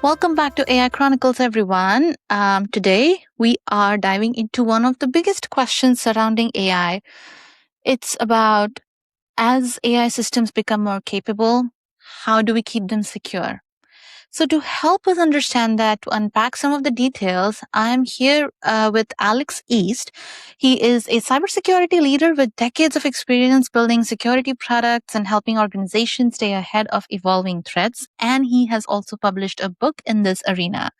Welcome back to AI Chronicles, everyone. Today, we are diving into one of the biggest questions surrounding AI. It's about as AI systems become more capable, how do we keep them secure? So, to help us understand that, to unpack some of the details, I'm here with Alex East. He is a cybersecurity leader with decades of experience building security products and helping organizations stay ahead of evolving threats. And he has also published a book in this arena.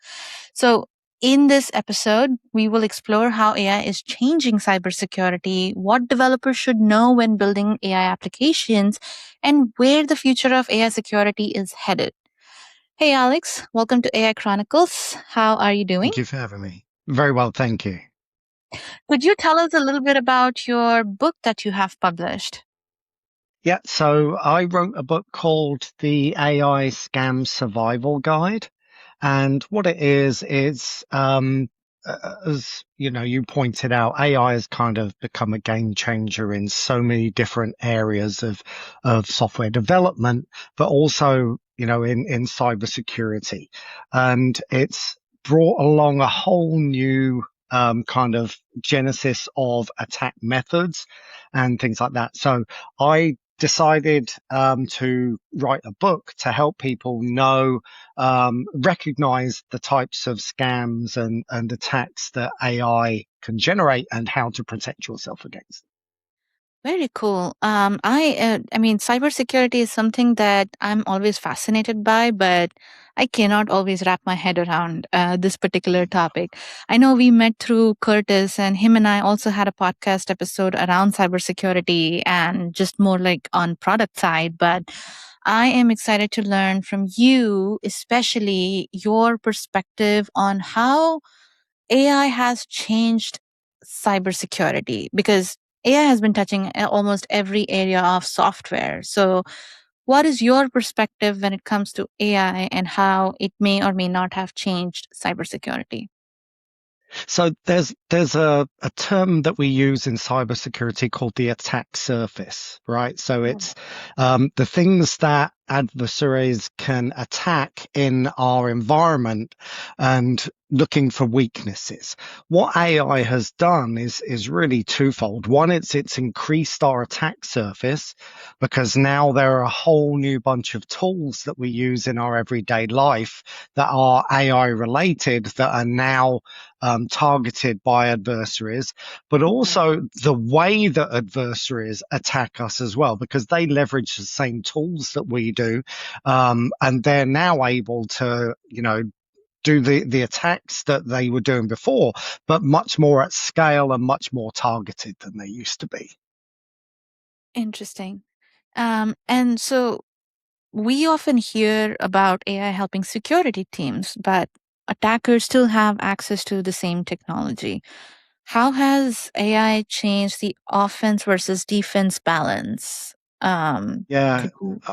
So, in this episode, we will explore how AI is changing cybersecurity, what developers should know when building AI applications, and where the future of AI security is headed. Hey, Alex, welcome to AI Chronicles. How are you doing? Thank you for having me. Very well, thank you. Could you tell us a little bit about your book that you have published? Yeah, so I wrote a book called The AI Scam Survival Guide. And what it is, as you know, you pointed out, AI has kind of become a game changer in so many different areas of software development, but also, in cybersecurity. And it's brought along a whole new kind of genesis of attack methods and things like that. So I decided to write a book to help people know, recognize the types of scams and attacks that AI can generate and how to protect yourself against them. Very cool. I mean, cybersecurity is something that I'm always fascinated by, but I cannot always wrap my head around this particular topic. I know we met through Curtis, and him and I also had a podcast episode around cybersecurity and just more like on product side. But I am excited to learn from you, especially your perspective on how AI has changed cybersecurity because AI has been touching almost every area of software. So, what is your perspective when it comes to AI and how it may or may not have changed cybersecurity? So there's a term that we use in cybersecurity called the attack surface, right? So it's the things that adversaries can attack in our environment and looking for weaknesses. What AI has done is really twofold. One, it's increased our attack surface because now there are a whole new bunch of tools that we use in our everyday life that are AI related that are now targeted by adversaries, but also the way that adversaries attack us as well, because they leverage the same tools that we do, and they're now able to, do the attacks that they were doing before, but much more at scale and much more targeted than they used to be. Interesting. And so we often hear about AI helping security teams, but attackers still have access to the same technology. How has AI changed the offense versus defense balance? Yeah,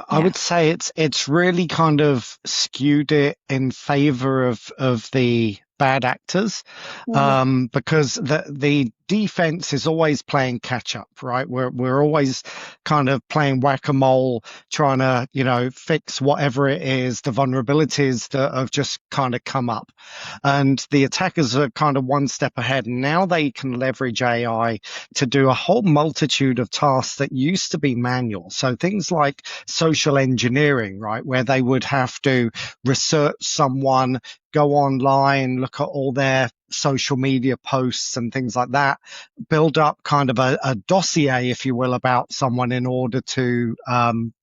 I Yeah. would say it's really kind of skewed it in favor of the bad actors, Mhm. because the defense is always playing catch up, right? We're always kind of playing whack-a-mole, trying to, fix whatever it is, the vulnerabilities that have just kind of come up. And the attackers are kind of one step ahead, and now they can leverage AI to do a whole multitude of tasks that used to be manual. So things like social engineering, right, where they would have to research someone, go online, look at all their social media posts and things like that, build up kind of a dossier, if you will, about someone in order to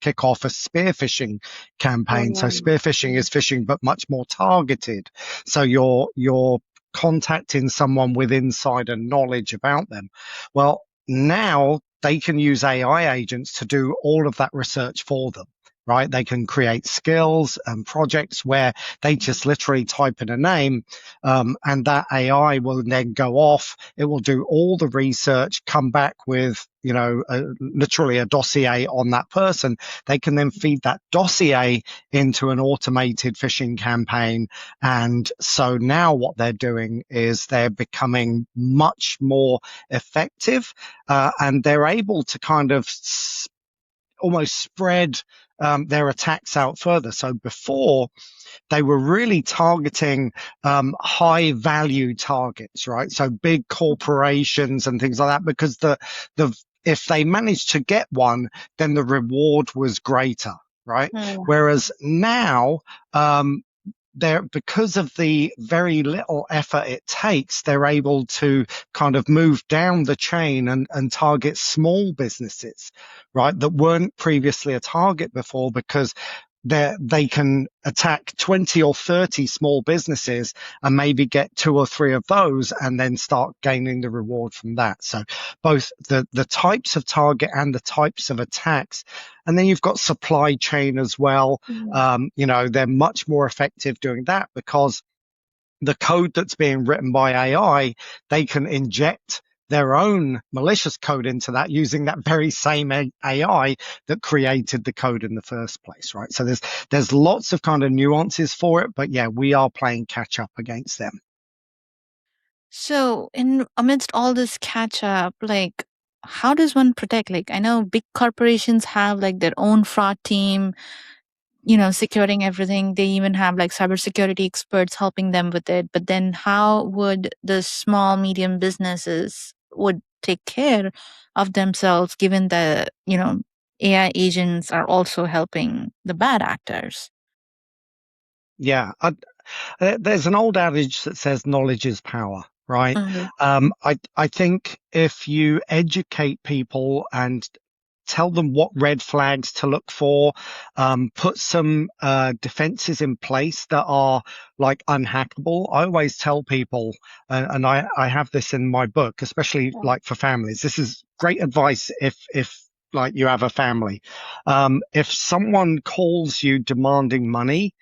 kick off a spear phishing campaign. So spear phishing is phishing, but much more targeted. So you're contacting someone with insider knowledge about them. Well, now they can use AI agents to do all of that research for them, right? They can create skills and projects where they just literally type in a name, and that AI will then go off. It will do all the research, come back with, literally a dossier on that person. They can then feed that dossier into an automated phishing campaign. And so now what they're doing is they're becoming much more effective, and they're able to kind of almost spread their attacks out further. So before, they were really targeting high value targets, right? So big corporations and things like that, because the if they managed to get one, then the reward was greater, right? Mm. Whereas now, they're because of the very little effort it takes, they're able to kind of move down the chain and target small businesses, right, that weren't previously a target before, because they can attack 20 or 30 small businesses and maybe get two or three of those and then start gaining the reward from that. So both the types of target and the types of attacks. And then you've got supply chain as well. Mm. They're much more effective doing that, because the code that's being written by AI, they can inject their own malicious code into that using that very same AI that created the code in the first place, right? So there's lots of kind of nuances for it, but yeah, we are playing catch up against them. So, in amidst all this catch up, like, how does one protect? Like, I know big corporations have like their own fraud team, securing everything. They even have like cybersecurity experts helping them with it. But then, how would the small, medium businesses would take care of themselves, given that AI agents are also helping the bad actors? Yeah, there's an old adage that says knowledge is power, right? Mhm. I think if you educate people and tell them what red flags to look for, put some defenses in place that are like unhackable. I always tell people, and I have this in my book, especially like for families. This is great advice if like you have a family. If someone calls you demanding money,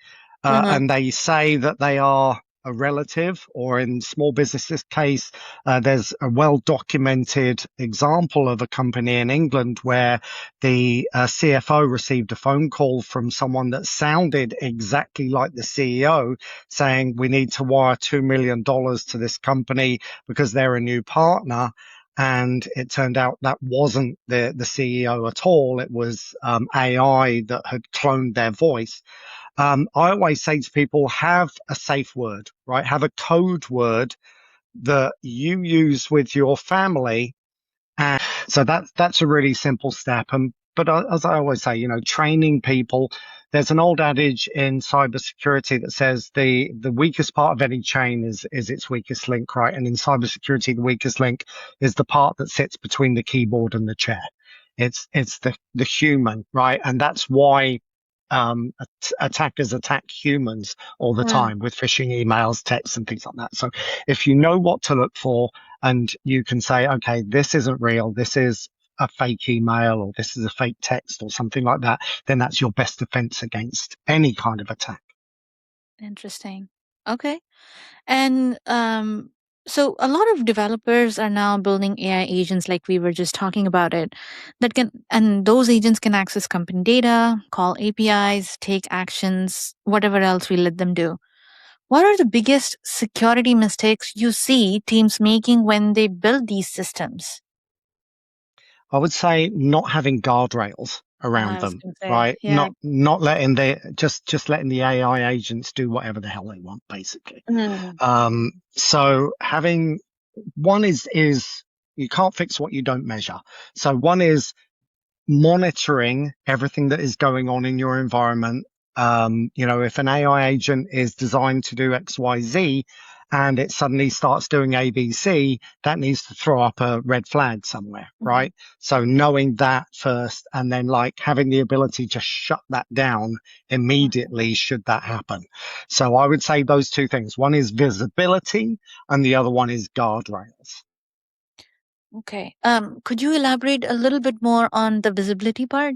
Mhm. and they say that they are a relative, or in small businesses case, there's a well documented example of a company in England where the CFO received a phone call from someone that sounded exactly like the CEO, saying we need to wire $2 million to this company because they're a new partner. And it turned out that wasn't the CEO at all. It was AI that had cloned their voice. I always say to people, have a safe word, right? Have a code word that you use with your family. And so that's a really simple step. And but as I always say, training people. There's an old adage in cybersecurity that says the weakest part of any chain is its weakest link, right? And in cybersecurity, the weakest link is the part that sits between the keyboard and the chair. It's the human, right? And that's why attackers attack humans all the Mm. time with phishing emails, texts, and things like that. So if you know what to look for, and you can say, okay, this isn't real, this is a fake email, or this is a fake text, or something like that, then that's your best defense against any kind of attack. Interesting. Okay. And so a lot of developers are now building AI agents, like we were just talking about it, and those agents can access company data, call APIs, take actions, whatever else we let them do. What are the biggest security mistakes you see teams making when they build these systems? I would say not having guardrails around I was them, going to say, right? yeah. Not letting just letting the AI agents do whatever the hell they want, basically. Mm. So having one is you can't fix what you don't measure. So one is monitoring everything that is going on in your environment. If an AI agent is designed to do XYZ and it suddenly starts doing ABC, that needs to throw up a red flag somewhere, Mhm. right? So knowing that first, and then like having the ability to shut that down Mhm. immediately should that happen. So I would say those two things. One is visibility and the other one is guardrails. Okay. Could you elaborate a little bit more on the visibility part?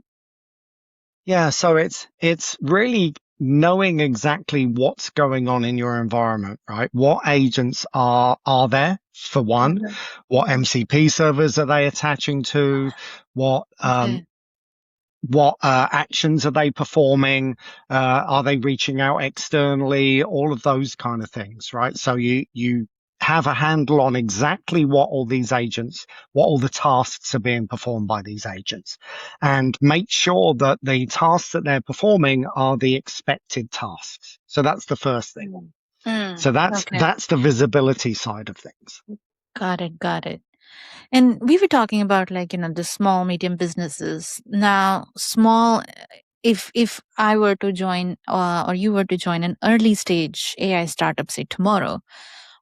Yeah, so it's really knowing exactly what's going on in your environment, right? What agents are there for one? Mhm. What MCP servers are they attaching to? What Okay. actions are they performing? Are they reaching out externally? All of those kind of things, right? So you have a handle on exactly what all these agents, what all the tasks are being performed by these agents, and make sure that the tasks that they're performing are the expected tasks. So that's the first thing. Mm, So that's okay. that's the visibility side of things. Got it. Got it. And we were talking about like, the small, medium businesses. Now, small, if I were to join or you were to join an early stage AI startup, say tomorrow,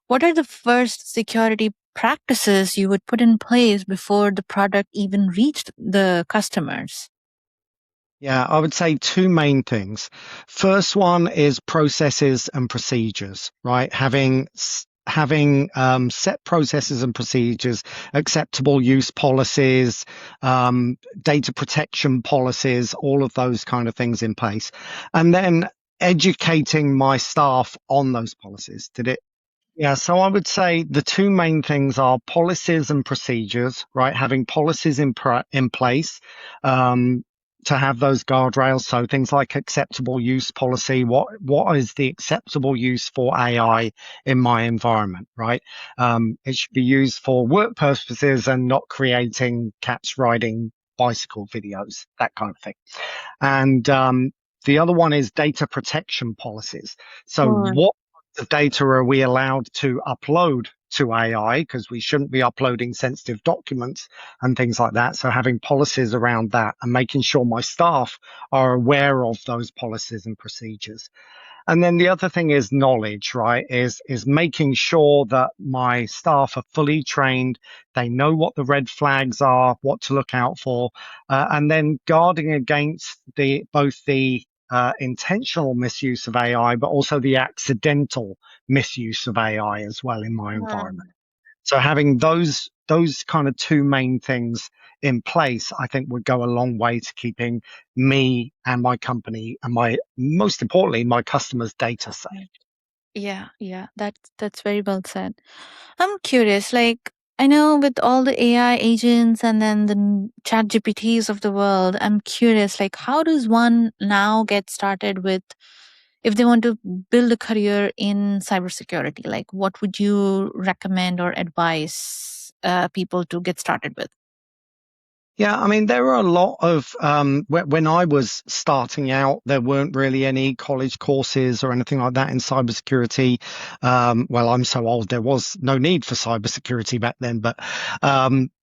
what are the first security practices you would put in place before the product even reached the customers? Yeah, I would say two main things. First one is processes and procedures, right? Having set processes and procedures, acceptable use policies, data protection policies, all of those kind of things in place, and then educating my staff on those policies. Did it Yeah, so I would say the two main things are policies and procedures, right? Having policies in place to have those guardrails. So things like acceptable use policy. What is the acceptable use for AI in my environment, right? It should be used for work purposes and not creating cats riding bicycle videos, that kind of thing. And the other one is data protection policies. So, Or what the data are we allowed to upload to AI? Because we shouldn't be uploading sensitive documents and things like that. So, having policies around that and making sure my staff are aware of those policies and procedures. And then the other thing is knowledge, right? Is making sure that my staff are fully trained, they know what the red flags are, what to look out for, and then guarding against the both the intentional misuse of AI, but also the accidental misuse of AI as well in my environment. So having those kind of two main things in place, I think would go a long way to keeping me and my company and my most importantly my customers' data safe. yeah, yeah, that's very well said. I'm curious, like I know with all the AI agents and then the chat GPTs of the world, I'm curious, like how does one now get started with if they want to build a career in cybersecurity? Like what would you recommend or advise people to get started with? Yeah, I mean, there are a lot of, when I was starting out, there weren't really any college courses or anything like that in cybersecurity. Well, I'm so old, there was no need for cybersecurity back then, but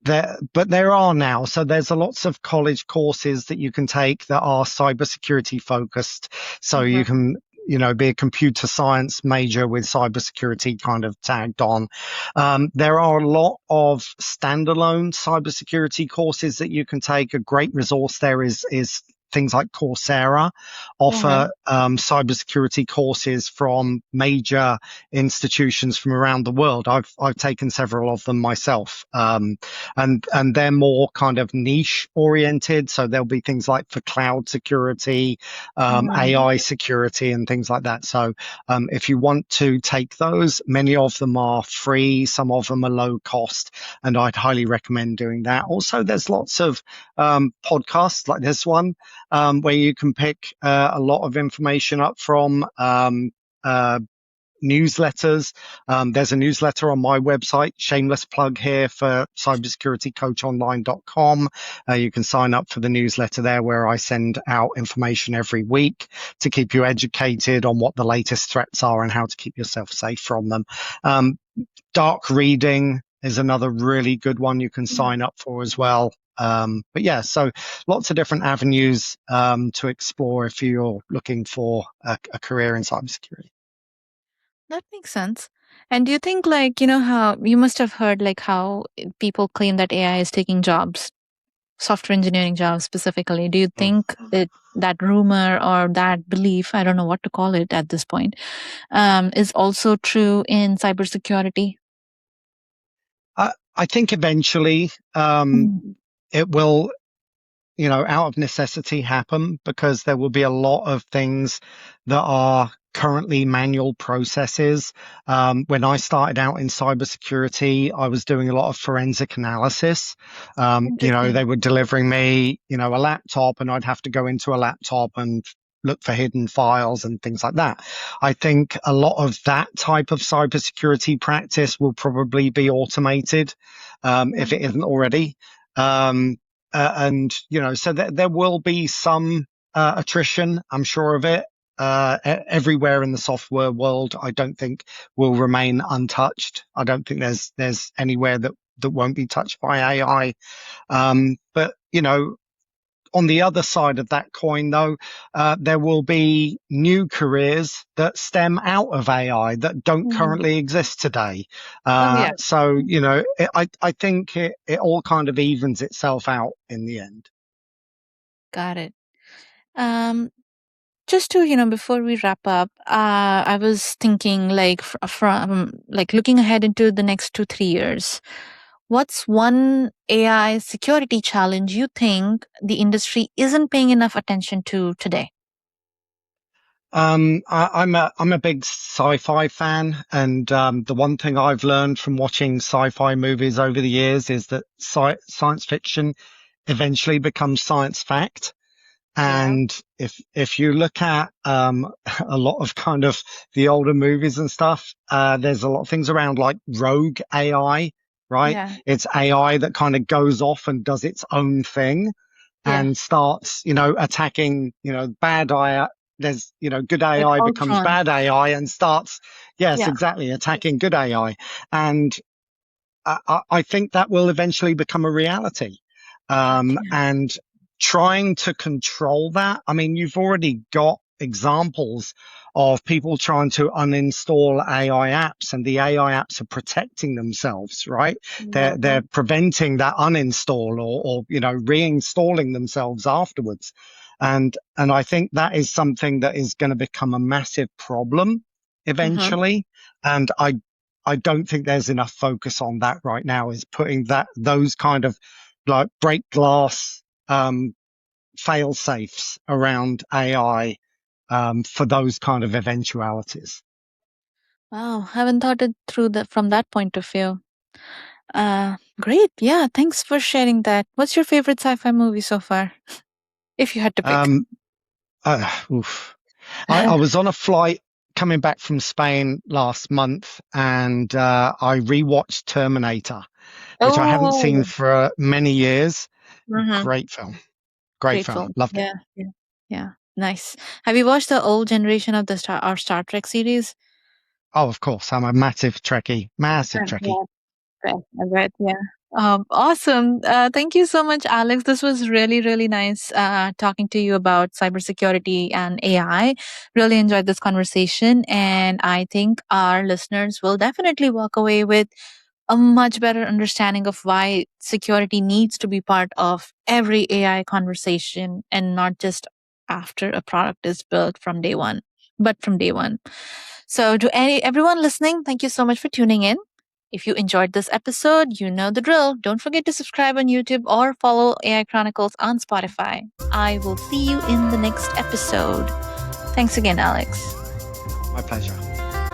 there are now. So there's a lots of college courses that you can take that are cybersecurity focused. So you Mhm. can, be a computer science major with cybersecurity kind of tagged on. There are a lot of standalone cybersecurity courses that you can take. A great resource there is things like Coursera offer cybersecurity courses from major institutions from around the world. I've taken several of them myself, and they're more kind of niche oriented. So there'll be things like for cloud security, Mhm. AI security, and things like that. So if you want to take those, many of them are free, some of them are low cost, and I'd highly recommend doing that. Also, there's lots of podcasts like this one where you can pick a lot of information up from. Uh, Newsletters. There's a newsletter on my website, shameless plug here for cybersecuritycoachonline.com. You can sign up for the newsletter there where I send out information every week to keep you educated on what the latest threats are and how to keep yourself safe from them. Um, Dark reading is another really good one you can sign up for as well. But yeah, so lots of different avenues to explore if you're looking for a career in cybersecurity. That makes sense. And do you think, like, how you must have heard, like, how people claim that AI is taking jobs, software engineering jobs specifically? Do you Mm. think that rumor or that belief, I don't know what to call it at this point, is also true in cybersecurity? I think eventually Mm. it will, out of necessity happen because there will be a lot of things that are currently manual processes. When I started out in cybersecurity, I was doing a lot of forensic analysis. Interesting. They were delivering me, a laptop, and I'd have to go into a laptop and look for hidden files and things like that. I think a lot of that type of cybersecurity practice will probably be automated, if it isn't already. Um, and so there will be some attrition, I'm sure of it. Everywhere in the software world, I don't think will remain untouched. I don't think there's anywhere that won't be touched by AI. But on the other side of that coin, though, there will be new careers that stem out of AI that don't Mhm. currently exist today. Oh, yeah. So, I think it all kind of evens itself out in the end. Got it. Um, just to, before we wrap up, I was thinking like from like looking ahead into the next 2, 3 years. What's one AI security challenge you think the industry isn't paying enough attention to today? I'm a big sci-fi fan, and the one thing I've learned from watching sci-fi movies over the years is that science fiction eventually becomes science fact. Yeah. And if you look at a lot of kind of the older movies and stuff, there's a lot of things around like rogue AI, right? Yeah. It's AI that kind of goes off and does its own thing Yeah. and starts, attacking, bad AI. There's, good Like AI becomes Ultron. bad AI and starts, yes, Yeah. exactly, attacking good AI. And I think that will eventually become a reality. Yeah. And trying to control that, I mean, you've already got examples of people trying to uninstall AI apps, and the AI apps are protecting themselves, right? Yeah. They're preventing that uninstall, or reinstalling themselves afterwards. And I think that is something that is going to become a massive problem Uh-huh. eventually. And I don't think there's enough focus on that right now, is putting those kind of like break glass fail safes around AI for those kind of eventualities. Wow. Haven't thought it through that from that point of view. Great. Yeah. Thanks for sharing that. What's your favorite sci-fi movie so far, if you had to pick? Um, Oof. I was on a flight coming back from Spain last month, and I rewatched Terminator, which I haven't seen Oh, for many years. hmm, Great film. Great great film. film. Loved it. Yeah. Yeah. Yeah. Nice. Have you watched the old generation of the Star Trek series? Oh, of course. I'm a massive Trekkie. Massive Trekkie. Yeah. Right, I bet, yeah. Awesome. Thank you so much, Alex. This was really, really nice talking to you about cybersecurity and AI. Really enjoyed this conversation. And I think our listeners will definitely walk away with a much better understanding of why security needs to be part of every AI conversation and not just after a product is built from day one, but from day one. So, to everyone listening, thank you so much for tuning in. If you enjoyed this episode, you know the drill. Don't forget to subscribe on YouTube or follow AI Chronicles on Spotify. I will see you in the next episode. Thanks again, Alex. My pleasure.